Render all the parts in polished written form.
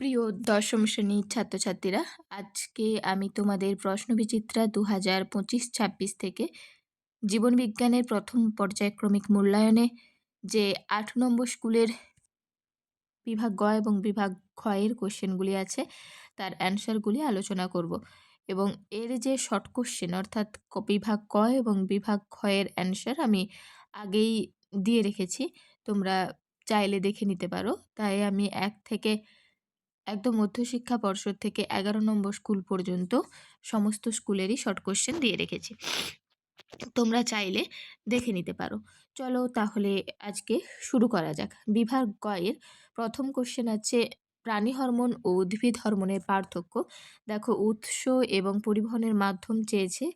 প্রিয় দশম শ্রেণীর ছাত্রছাত্রীরা, আজকে আমি তোমাদের প্রশ্নবিচিত্রা 2025-26 থেকে জীবনবিজ্ঞানের প্রথম পর্যায়ক্রমিক মূল্যায়নে যে 8 নম্বর স্কুলের বিভাগ গ এবং বিভাগ ক্ষয়ের কোশ্চেনগুলি আছে তার অ্যান্সারগুলি আলোচনা করব এবং এর যে শর্ট কোশ্চেন অর্থাৎ বিভাগ ক এবং বিভাগ ক্ষয়ের অ্যান্সার আমি আগেই দিয়ে রেখেছি, তোমরা চাইলে দেখে নিতে পারো। তাই আমি 1 থেকে একদম মধ্যশিক্ষা পর্ষদ থেকে 11 নম্বর স্কুল পর্যন্ত সমস্ত স্কুলেরই শর্ট কোশ্চেন দিয়ে রেখেছি, তোমরা চাইলে দেখে নিতে পারো। চলো তাহলে আজকে শুরু করা যাক। বিভাগ গ এর প্রথম কোশ্চেন আছে প্রাণী হরমোন ও উদ্ভিদ হরমোনের পার্থক্য। দেখো, উৎস এবং পরিবহনের মাধ্যম চেয়েছে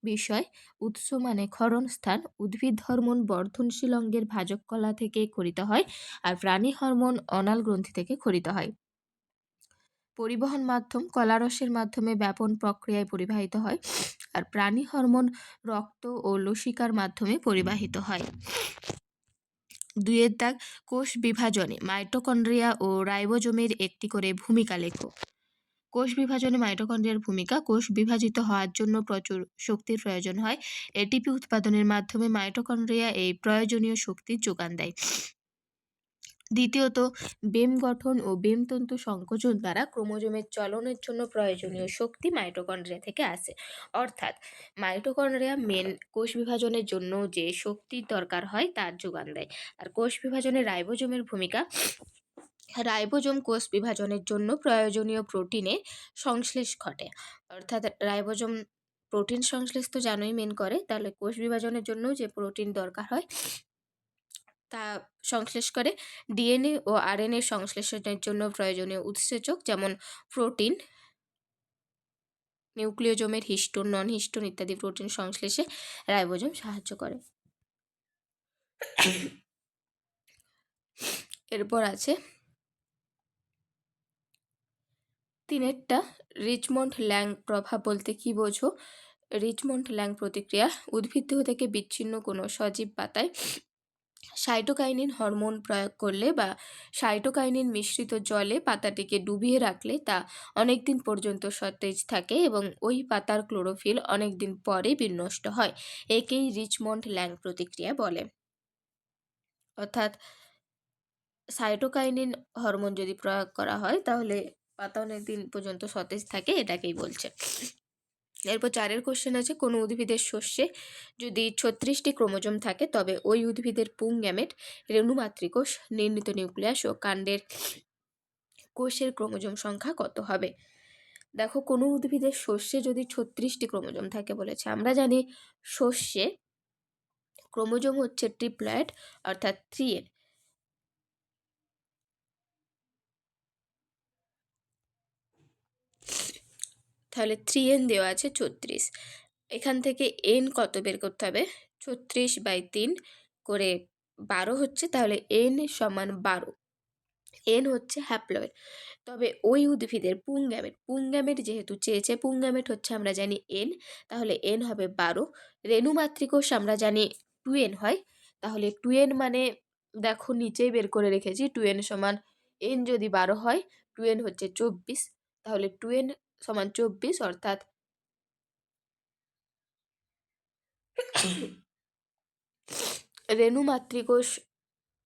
বিষয়। উৎস মানে ক্ষরণ স্থান। উদ্ভিদ হরমোন বর্ধনশীল অঙ্গের ভাজক কলা থেকে ক্ষরিত হয়, আর প্রাণী হরমোন অনাল গ্রন্থি থেকে ক্ষরিত হয়। পরিবহন মাধ্যম কলারসের মাধ্যমে ব্যাপন প্রক্রিয়ায় পরিবাহিত হয়, আর প্রাণী হরমোন রক্ত ও লসিকার মাধ্যমে পরিবাহিত হয়। 2 দাগ, কোষ বিভাজনে মাইটোকন্ড্রিয়া ও রাইবোজোমের একটি করে ভূমিকা লেখো। কোষ বিভাজনে মাইটোকন্ড্রিয়ার ভূমিকা। কোষ বিভাজিত হওয়ার জন্য প্রচুর শক্তির প্রয়োজন হয়। এটিপি উৎপাদনের মাধ্যমে মাইটোকন্ড্রিয়া এই প্রয়োজনীয় শক্তির যোগান দেয়। দ্বিতীয়ত, বেম গঠন ও বেমতন্তু সংকোচন দ্বারা ক্রোমোজোমের চলনের জন্য প্রয়োজনীয় শক্তি মাইটোকন্ড্রিয়া থেকে আসে। অর্থাৎ মাইটোকন্ড্রিয়া মেন কোষ বিভাজনের জন্য যে শক্তির দরকার হয় তার যোগান দেয়। আর কোষ বিভাজনে রাইবোজোমের ভূমিকা। রাইবোজোম কোষ বিভাজনের জন্য প্রয়োজনীয় প্রোটিনের সংশ্লেষ ঘটে। অর্থাৎ রাইবোজোম প্রোটিন সংশ্লেষ তো জানোই মেন করে, তাহলে কোষ বিভাজনের জন্য যে প্রোটিন দরকার হয় তা সংশ্লেষ করে। ডিএনএ ও আরএনএ সংশ্লেষণের জন্য প্রয়োজনীয় উৎসেচক যেমন প্রোটিন, নিউক্লিওজোমের হিস্টোন, নন হিস্টোন ইত্যাদি প্রোটিন সংশ্লেষে রাইবোজোম সাহায্য করে। এরপর আছে 3টা রিচমন্ড ল্যাং প্রভাব বলতে কি বোঝো? রিচমন্ড ল্যাং প্রতিক্রিয়া। উদ্ভিদদেহ থেকে বিচ্ছিন্ন কোনো সজীব পাতায় সাইটোকাইনিন হরমোন প্রয়োগ করলে বা সাইটোকাইনিন মিশ্রিত জলে পাতাটিকে ডুবিয়ে রাখলে তা অনেক দিন পর্যন্ত সতেজ থাকে এবং ওই পাতার ক্লোরোফিল অনেক দিন পরে বিনষ্ট হয়। একেই রিচমন্ড ল্যাং প্রতিক্রিয়া বলে। অর্থাৎ সাইটোকাইনিন হরমোন যদি প্রয়োগ করা হয় তাহলে পাতা অনেক দিন পর্যন্ত সতেজ থাকে, এটাকেই বলছে। এরপর 4 কোশ্চেন আছে, কোনো উদ্ভিদের শস্যে যদি 36টি ক্রোমোজোম থাকে তবে ওই উদ্ভিদের পুংগ্যামেট, রেণুমাতৃকোষ, নির্ণিত নিউক্লিয়াস ও কাণ্ডের কোষের ক্রোমোজোম সংখ্যা কত হবে? দেখো, কোনো উদ্ভিদের শস্যে যদি 36টি ক্রোমোজোম থাকে বলেছে। আমরা জানি শস্যে ক্রোমোজোম হচ্ছে ট্রিপ্লয়েড অর্থাৎ 3n। তাহলে 3n দেওয়া আছে 36। এখান থেকে n কত বের করতে হবে? 36/3 করে 12 হচ্ছে, তাহলে n সমান 12। n হচ্ছে হ্যাপ্লয়েড। তবে ওই উদ্ভিদের পুংগ্যামেট যেহেতু চেয়েছে, পুংগ্যামেট হচ্ছে আমরা জানি n, তাহলে n হবে 12। রেণুমাতৃকোষ আমরা জানি 2n হয়, তাহলে 2n মানে দেখো নিচেই বের করে রেখেছি। 2n সমান n যদি 12 হয়, 2n হচ্ছে 24, তাহলে 2n সমান 24, অর্থাৎ রেণুমাতৃকোষ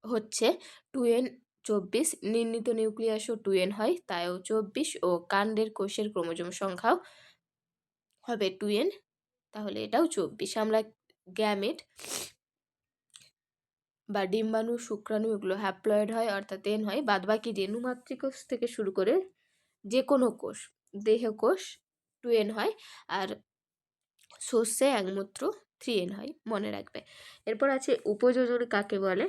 হচ্ছে 2n 24, নির্ণিত নিউক্লিয়াসও 2n হয়, তাইও 24, ও কাণ্ডের কোষের ক্রোমোজোম সংখ্যাও হবে 2n, তাহলে এটাও 24। আমরা গ্যামেট বা ডিম্বাণু, শুক্রাণু এগুলো হ্যাপ্লয়েড হয় অর্থাৎ n হয়। বাদবাকি রেণুমাতৃকোষ থেকে শুরু করে যে কোনো কোষ, দেহকোষ 2n হয়, আর শস্যে একমাত্র 3n হয়, মনে রাখবে। এরপর আছে উপযোজন কাকে বলে?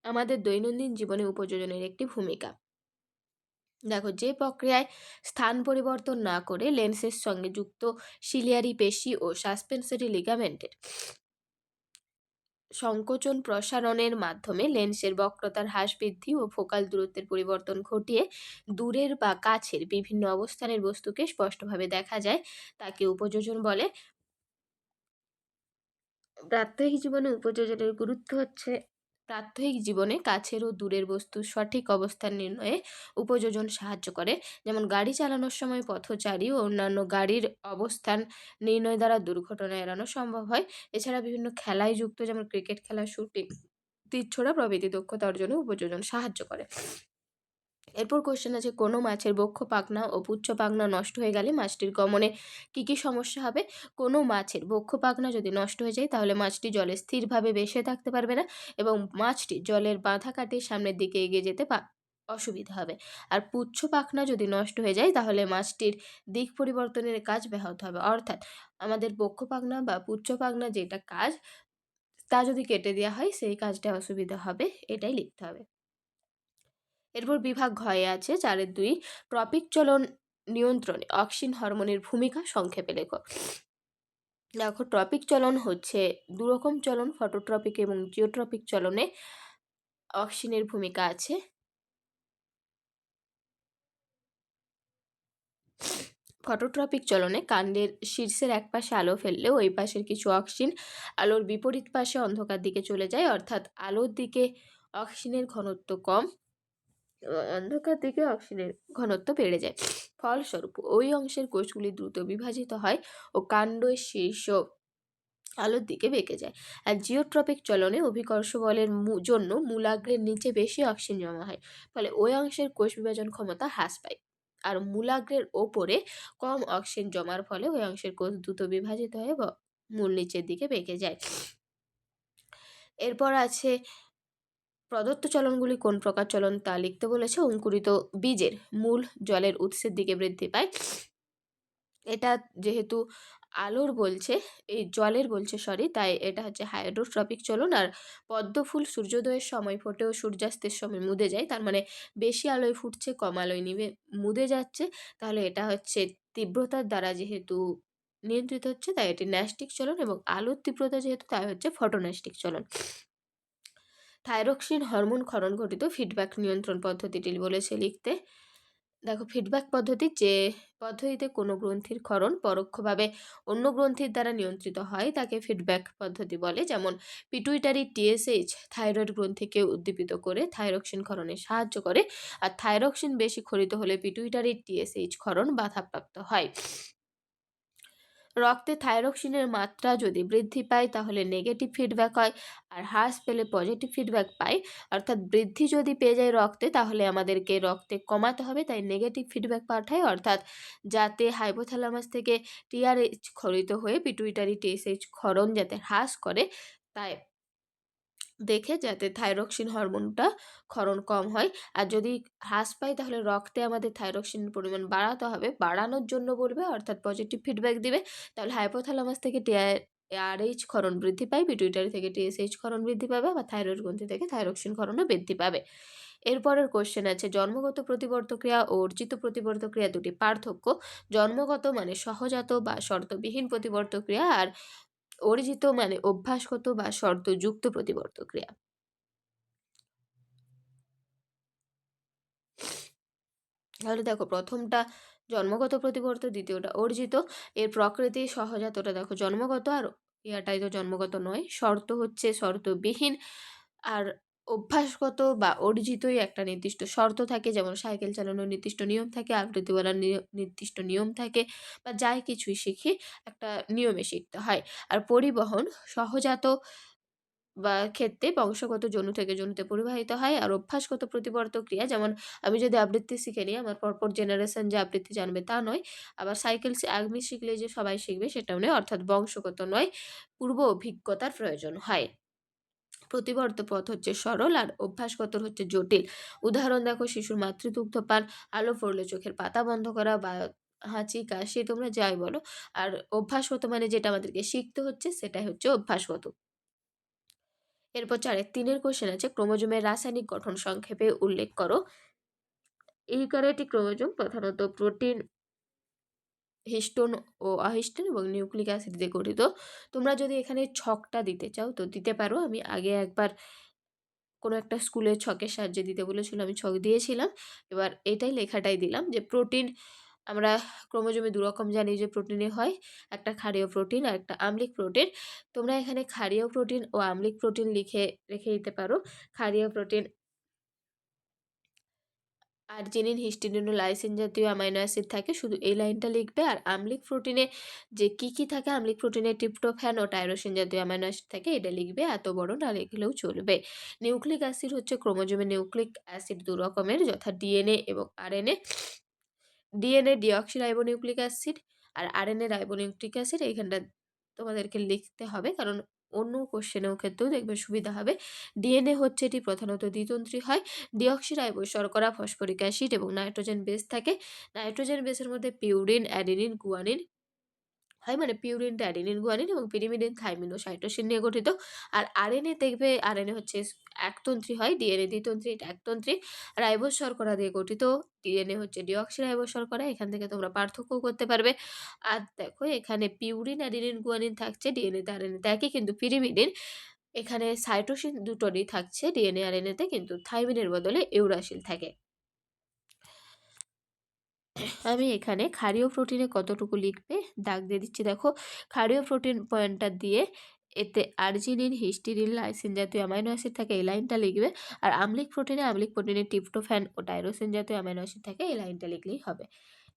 আমাদের দৈনন্দিন জীবনে উপযোজনের একটি ভূমিকা। দেখো, যে প্রক্রিয়ায় স্থান পরিবর্তন না করে লেন্সের সঙ্গে যুক্ত সিলিয়ারি পেশি ও সাসপেন্সরি লিগামেন্টের সংকোচন প্রসারণের মাধ্যমে লেন্সের বক্রতার হ্রাস বৃদ্ধি ও ফোকাল দূরত্বের পরিবর্তন ঘটিয়ে দূরের বা কাছের বিভিন্ন অবস্থানের বস্তুকে স্পষ্টভাবে দেখা যায়, তাকে উপযোজন বলে। প্রাত্যহিক জীবনে উপযোজনের গুরুত্ব হচ্ছে প্রাত্যহিক জীবনে কাছের ও দূরের বস্তুর সঠিক অবস্থান নির্ণয়ে উপযোজন সাহায্য করে। যেমন গাড়ি চালানোর সময় পথচারী ও অন্যান্য গাড়ির অবস্থান নির্ণয় দ্বারা দুর্ঘটনা এড়ানো সম্ভব হয়। এছাড়া বিভিন্ন খেলায় যুক্ত, যেমন ক্রিকেট খেলা, শুটিং, তীর ছোড়া প্রভৃতি দক্ষতা অর্জনে উপযোজন সাহায্য করে। এরপর কোশ্চেন আছে, কোনো মাছের বক্ষ পাখনা ও পুচ্ছ পাখনা নষ্ট হয়ে গেলে মাছটির গমনে কি কি সমস্যা হবে? কোনো মাছের বক্ষ পাখনা যদি নষ্ট হয়ে যায় তাহলে মাছটি জলে স্থিরভাবে ভেসে থাকতে পারবে না এবং মাছটি জলের বাঁধা কাটিয়ে সামনের দিকে এগিয়ে যেতে অসুবিধা হবে। আর পুচ্ছ পাখনা যদি নষ্ট হয়ে যায় তাহলে মাছটির দিক পরিবর্তনের কাজ ব্যাহত হবে। অর্থাৎ আমাদের বক্ষ পাখনা বা পুচ্ছ পাখনা যেটা কাজ, তা যদি কেটে দেওয়া হয় সেই কাজটা অসুবিধা হবে, এটাই লিখতে হবে। এরপর বিভাগ ঘয়ে আছে 4-2, ট্রপিক চলন নিয়ন্ত্রণে অক্সিন হরমোনের ভূমিকা সংক্ষেপে লেখো। দেখো, ট্রপিক চলন হচ্ছে দুরকম চলন, ফটোট্রপিক এবং জিওট্রপিক চলনে অক্সিনের ভূমিকা আছে। ফটোট্রপিক চলনে কাণ্ডের শীর্ষের এক পাশে আলো ফেললেও ওই পাশের কিছু অক্সিন আলোর বিপরীত পাশে অন্ধকার দিকে চলে যায়, অর্থাৎ আলোর দিকে অক্সিনের ঘনত্ব কম, অন্ধকার দিকে অক্সিজেনের ঘনত্ব বেড়ে যায়। ফলস্বরূপ ওই অংশের কোষগুলি দ্রুত বিভাজিত হয় ও কাণ্ডের শীর্ষ আলোর দিকে বেঁকে যায়। আর জিওট্রপিক চলনে অভিকর্ষ বলের জন্য মূলাগ্রের নিচে বেশি অক্সিজেন জমা হয়, ফলে ওই অংশের কোষ বিভাজন ক্ষমতা হ্রাস পায়। আর মূলাগ্রের ওপরে কম অক্সিজেন জমার ফলে ওই অংশের কোষ দ্রুত বিভাজিত হয়ে মূল নিচের দিকে বেঁকে যায়। এরপর আছে প্রদত্ত চলনগুলি কোন প্রকার চলন তা লিখতে বলেছে। অঙ্কুরিত বীজের মূল জলের উৎসের দিকে বৃদ্ধি পায়। এটা যেহেতু আলোর বলছে, এই জলের বলছে সরি, তাই এটা হচ্ছে হাইড্রোট্রপিক চলন। আর পদ্ম ফুল সূর্যোদয়ের সময় ফোটে ও সূর্যাস্তের সময় মুদে যায়, তার মানে বেশি আলোয় ফুটছে, কম আলোয় নিভে মুদে যাচ্ছে, তাহলে এটা হচ্ছে তীব্রতার দ্বারা যেহেতু নিয়ন্ত্রিত হচ্ছে তাই এটি ন্যাস্টিক চলন, এবং আলোর তীব্রতা যেহেতু তাই হচ্ছে ফটোন্যাস্টিক চলন। থাইরক্সিন হরমোন ক্ষরণ ঘটিত ফিডব্যাক নিয়ন্ত্রণ পদ্ধতিটি বলেছে লিখতে। দেখো, ফিডব্যাক পদ্ধতি যে পদ্ধতিতে কোনো গ্রন্থির ক্ষরণ পরোক্ষভাবে অন্য গ্রন্থির দ্বারা নিয়ন্ত্রিত হয় তাকে ফিডব্যাক পদ্ধতি বলে। যেমন পিটুইটারি টিএসএইচ থাইরয়েড গ্রন্থিকে উদ্দীপিত করে থাইরক্সিন ক্ষরণে সাহায্য করে, আর থাইরক্সিন বেশি ক্ষরিত হলে পিটুইটারি টিএসএইচ ক্ষরণ বাধাপ্রাপ্ত হয়। রক্তে থাইরক্সিনের মাত্রা যদি বৃদ্ধি পায় তাহলে নেগেটিভ ফিডব্যাক হয়, আর হ্রাস পেলে পজিটিভ ফিডব্যাক পায়। অর্থাৎ বৃদ্ধি যদি পেয়ে যায় রক্তে তাহলে আমাদেরকে রক্তে কমাতে হবে, তাই নেগেটিভ ফিডব্যাক পাঠায়, অর্থাৎ যাতে হাইপোথ্যালামাস থেকে টিআরএইচ ক্ষরিত হয়ে পিটুইটারি টিএসএইচ ক্ষরণ যাতে হ্রাস করে, তাই দেখে যাতে থাইরক্সিন হরমোনটা ক্ষরণ কম হয়। আর যদি হ্রাস পায় তাহলে রক্তে আমাদের থাইরক্সিনের পরিমাণ বাড়াতে হবে, বাড়ানোর জন্য বলবে, অর্থাৎ পজিটিভ ফিডব্যাক দিবে। তাহলে হাইপোথ্যালামাস থেকে টিআরএইচ ক্ষরণ বৃদ্ধি পায়, পিটুইটারি থেকে টিএসএইচ ক্ষরণ বৃদ্ধি পাবে, বা থাইরয়েড গ্রন্থি থেকে থাইরক্সিন ক্ষরণও বৃদ্ধি পাবে। এরপরের কোশ্চেন আছে, জন্মগত প্রতিবর্ত ক্রিয়া ও অর্জিত প্রতিবর্ত ক্রিয়া দুটি পার্থক্য। জন্মগত মানে সহজাত বা শর্তবিহীন প্রতিবর্ত ক্রিয়া, আর অর্জিত মানে অভ্যাসগত বা শর্তযুক্ত প্রতিবর্ত ক্রিয়া। তাহলে দেখো, প্রথমটা জন্মগত প্রতিবর্ত, দ্বিতীয়টা অর্জিত। এর প্রকৃতি সহজাতটা দেখো জন্মগত, আর ইয়াটাই তো জন্মগত নয়, শর্ত হচ্ছে শর্তবিহীন। আর অভ্যাসগত বা অর্জিতই একটা নির্দিষ্ট শর্ত থাকে, যেমন সাইকেল চালানোর নির্দিষ্ট নিয়ম থাকে, আবৃত্তি বলার নির্দিষ্ট নিয়ম থাকে, বা যাই কিছুই শিখি একটা নিয়মে শিখতে হয়। আর পরিবহন সহজাত বা ক্ষেত্রে বংশগত জনু থেকে জনুতে পরিবাহিত হয়। আর অভ্যাসগত প্রতিবর্ত ক্রিয়া, যেমন আমি যদি আবৃত্তি শিখে নিই, আমার পরপর জেনারেশন যে আবৃত্তি জানবে তা নয়। আবার সাইকেল আমি শিখলে যে সবাই শিখবে সেটাও নয়, অর্থাৎ বংশগত নয়, পূর্ব অভিজ্ঞতার প্রয়োজন হয়। প্রতিবর্ত পথ হচ্ছে সরল, আর অভ্যাসগত হচ্ছে জটিল। উদাহরণ দেখো, শিশুর মাতৃদুগ্ধপান, আলো পড়লে চোখের পাতা বন্ধ করা, বা হাঁচি কাশি, তোমরা যাই বলো। আর অভ্যাসগত মানে যেটা আমাদেরকে শিখতে হচ্ছে সেটাই হচ্ছে অভ্যাসগত। এরপর 4-3 কোশ্চেন আছে, ক্রোমোজোমের রাসায়নিক গঠন সংক্ষেপে উল্লেখ করো। ইউক্যারিওটিক ক্রোমোজোম প্রধানত প্রোটিন, হিস্টোন ও অহিস্টোন এবং নিউক্লিক অ্যাসিড দিয়ে গঠিত। তোমরা যদি এখানে ছকটা দিতে চাও তো দিতে পারো, আমি আগে একবার কোনো একটা স্কুলের ছকের সাহায্যে দিতে বলেছিল, আমি ছক দিয়েছিলাম। এবার এটাই লেখাটাই দিলাম যে প্রোটিন আমরা ক্রোমোজোমে ২ রকম জানি যে প্রোটিনে হয়। একটা ক্ষারীয় প্রোটিন আর একটা আম্লিক প্রোটিন। তোমরা এখানে ক্ষারীয় প্রোটিন ও আম্লিক প্রোটিন লিখে রেখে দিতে পারো। ক্ষারীয় প্রোটিন আর্জিনিন, হিস্টিডিন ও লাইসিন জাতীয় অ্যামাইনো অ্যাসিড থাকে। শুধু এই লাইনটা লিখবে। আর আম্লিক প্রোটিনে যে কি থাকে, আম্লিক প্রোটিনে ট্রিপ্টোফ্যান ও টাইরোসিন জাতীয় অ্যামাইনো অ্যাসিড থাকে, এটা লিখবে। এত বড় না লিখলেও চলবে। নিউক্লিক অ্যাসিড হচ্ছে ক্রোমোজোমে নিউক্লিক অ্যাসিড ২ রকমের, যথা ডিএনএ এবং আরএনএ। ডিএনএ ডিঅক্সিরাইবোনিউক্লিক অ্যাসিড আর আরএনএ রাইবোনিউক্লিক অ্যাসিড। এইখানটা তোমাদেরকে লিখতে হবে, কারণ অন্য কোশ্চেনেও ক্ষেত্রেও দেখবে সুবিধা হবে। ডিএনএ হচ্ছে এটি প্রধানত দ্বিতন্ত্রী হয়। ডিঅক্সিরাইবো শর্করা, ফসফরিক অ্যাসিড এবং নাইট্রোজেন বেস থাকে। নাইট্রোজেন বেসের মধ্যে পিউরিন, অ্যাডিনিন, গুয়ানিন হয়, মানে পিউরিনটা অ্যাডিনিন, গুয়ানিন এবং পিরিমিডিন, থাইমিন ও সাইটোসিন নিয়ে গঠিত। আর আরএনএ দেখবে, আরএনএ হচ্ছে একতন্ত্রী হয়, ডিএনএ দ্বিতন্ত্রী, এটা একতন্ত্রী। রাইবোজ শর্করা দিয়ে গঠিত, ডিএনএ হচ্ছে ডিঅক্সিরাইবোজ শর্করা। এখান থেকে তোমরা পার্থক্য করতে পারবে। আর দেখো এখানে পিউরিন, অ্যাডিনিন, গুয়ানিন থাকছে ডিএনএতে, আরএনএতে একই, কিন্তু পিরিমিডিন এখানে সাইটোসিন দুটোরই থাকছে ডিএনএ, আরএনএতে, কিন্তু থাইমিনের বদলে ইউরাসিল থাকে। আমি এখানে ক্ষারীয় প্রোটিনে কতটুকু লিখবে দাগ দিয়ে দিচ্ছি। দেখো, ক্ষারীয় প্রোটিন পয়েন্টটা দিয়ে এতে আর্জিনিন, হিস্টিডিন, লাইসিন জাতীয় অ্যামাইনো অ্যাসিড থাকে, এই লাইনটা লিখবে। আর আম্লিক প্রোটিনে ট্রিপ্টোফ্যান ও টাইরোসিন জাতীয় অ্যামাইনো অ্যাসিড থাকে, এই লাইনটা লিখলেই হবে।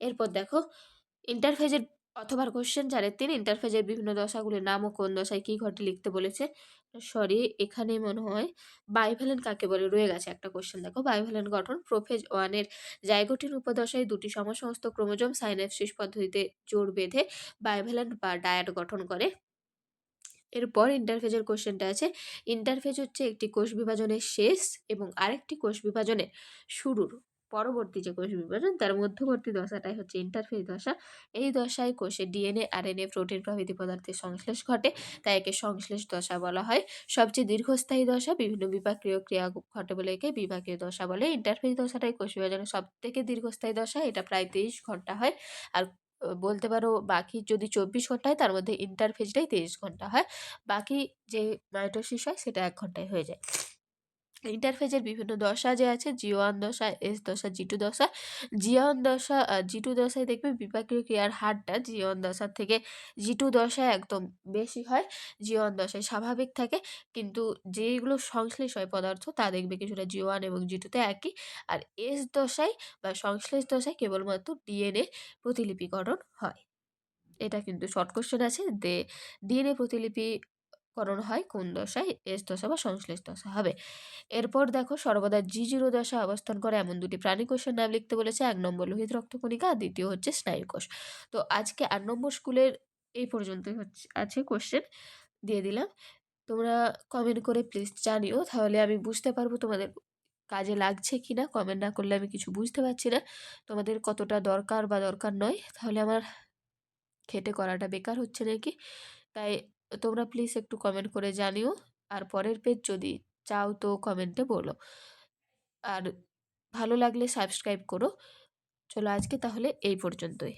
এরপর দেখো, ইন্টারফেজের অথবা কোশ্চেন ৪-৩ ইন্টারফেজের বিভিন্ন দশাগুলির নাম ও কোন দশায় কী ঘটে লিখতে বলেছে। সরি, এখানে মনে হয় বাইভ্যালেন্ট কাকে বলে রয়ে গেছে একটা কোশ্চেন। দেখো, বাইভ্যালেন্ট গঠন প্রোফেজ 1 এর জাইগোটিন উপদশায় ২টি সমসমস্ত ক্রোমোজোম সাইন্যাপসিস পদ্ধতিতে জোড় বেঁধে বাইভ্যালেন্ট বা ডায়াড গঠন করে। এরপর ইন্টারফেজের কোশ্চেনটা আছে। ইন্টারফেজ হচ্ছে একটি কোষ বিভাজনের শেষ এবং আরেকটি কোষ বিভাজনের শুরুর পরবর্তী যে কোষ বিভাজন, তার মধ্যবর্তী দশাটাই হচ্ছে ইন্টারফেজ দশা। এই দশায় কোষে ডিএনএ, আরএনএ, প্রোটিন প্রভৃতি পদার্থের সংশ্লেষ ঘটে, তাই একে সংশ্লেষ দশা বলা হয়। সবচেয়ে দীর্ঘস্থায়ী দশা, বিভিন্ন বিপাকীয় ক্রিয়া ঘটে বলে একে বিপাকীয় দশা বলে। ইন্টারফেজ দশাটাই কোষ বিভাজনের সবথেকে দীর্ঘস্থায়ী দশা, এটা প্রায় 23 ঘন্টা হয়। আর বলতে পারো বাকি যদি 24 ঘন্টা হয়, তার মধ্যে ইন্টারফেজটাই 23 ঘন্টা হয়। বাকি যে মাইটোসিস হয় সেটা ১ ঘন্টায় হয়ে যায়। ইন্টারফেজের বিভিন্ন দশা যে আছে, জি1 দশা, এস দশা, জি2 দশা। জি1 দশা জি2 দশায় দেখবে বিপাকীয় ক্রিয়ার হারটা জি1 দশার থেকে জি2 দশায় একদম বেশি হয়। জি1 দশায় স্বাভাবিক থাকে, কিন্তু যেগুলো সংশ্লেষ হয় পদার্থ, তা দেখবে কিছুটা জি1 এবং জি2 তে একই। আর এস দশায় বা সংশ্লেষ দশায় কেবলমাত্র ডিএনএ প্রতিলিপিকরণ হয়। এটা কিন্তু শর্ট কোশ্চেন আছে। ডিএনএ প্রতিলিপিকরণ হয় কোন দশায়? এস দশা বা সংশ্লেষ দশা হবে। এরপর দেখো, সর্বদা জি0 দশায় অবস্থান করে এমন ২টি প্রাণী কোষের নাম লিখতে বলেছে। ১ নম্বর লোহিত রক্তকণিকা আর দ্বিতীয় হচ্ছে স্নায়ুকোষ। তো আজকে ৮ নম্বর স্কুলের এই পর্যন্তই আছে কোশ্চেন দিয়ে দিলাম। তোমরা কমেন্ট করে প্লিজ জানিও, তাহলে আমি বুঝতে পারবো তোমাদের কাজে লাগছে কিনা। কমেন্ট না করলে আমি কিছু বুঝতে পারছি না তোমাদের কতটা দরকার বা দরকার নয়, তাহলে আমার খেটে করাটা বেকার হচ্ছে নাকি। তাই তোমরা প্লিজ একটু কমেন্ট করে জানিও। আর পরের পেজ যদি চাও তো কমেন্টে বলো। আর ভালো লাগলে সাবস্ক্রাইব করো। চলো আজকে তাহলে এই পর্যন্তই।